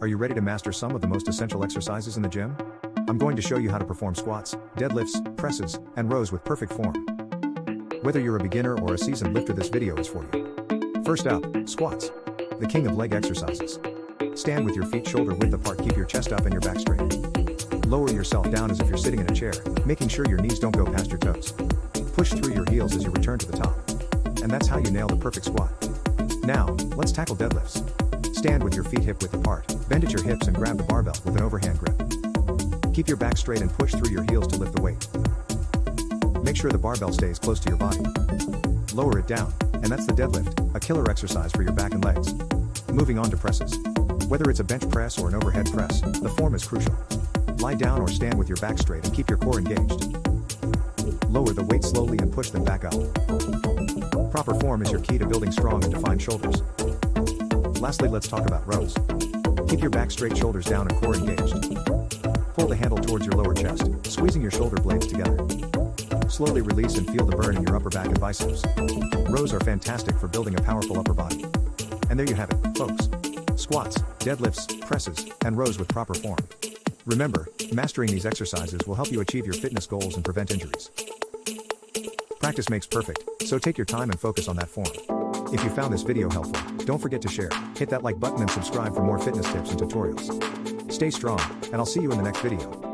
Are you ready to master some of the most essential exercises in the gym? I'm going to show you how to perform squats, deadlifts, presses, and rows with perfect form. Whether you're a beginner or a seasoned lifter, this video is for you. First up, squats. The king of leg exercises. Stand with your feet shoulder width apart, keep your chest up and your back straight. Lower yourself down as if you're sitting in a chair, making sure your knees don't go past your toes. Push through your heels as you return to the top. And that's how you nail the perfect squat. Now, let's tackle deadlifts. Stand with your feet hip width apart, bend at your hips and grab the barbell with an overhand grip. Keep your back straight and push through your heels to lift the weight. Make sure the barbell stays close to your body. Lower it down, and that's the deadlift, a killer exercise for your back and legs. Moving on to presses. Whether it's a bench press or an overhead press, the form is crucial. Lie down or stand with your back straight and keep your core engaged. Lower the weight slowly and push them back up. Proper form is your key to building strong and defined shoulders. Lastly, let's talk about rows. Keep your back straight, shoulders down and core engaged. Pull the handle towards your lower chest, squeezing your shoulder blades together. Slowly release and feel the burn in your upper back and biceps. Rows are fantastic for building a powerful upper body. And there you have it, folks. Squats, deadlifts, presses, and rows with proper form. Remember, mastering these exercises will help you achieve your fitness goals and prevent injuries. Practice makes perfect, so take your time and focus on that form. If you found this video helpful, don't forget to share, hit that like button and subscribe for more fitness tips and tutorials. Stay strong, and I'll see you in the next video.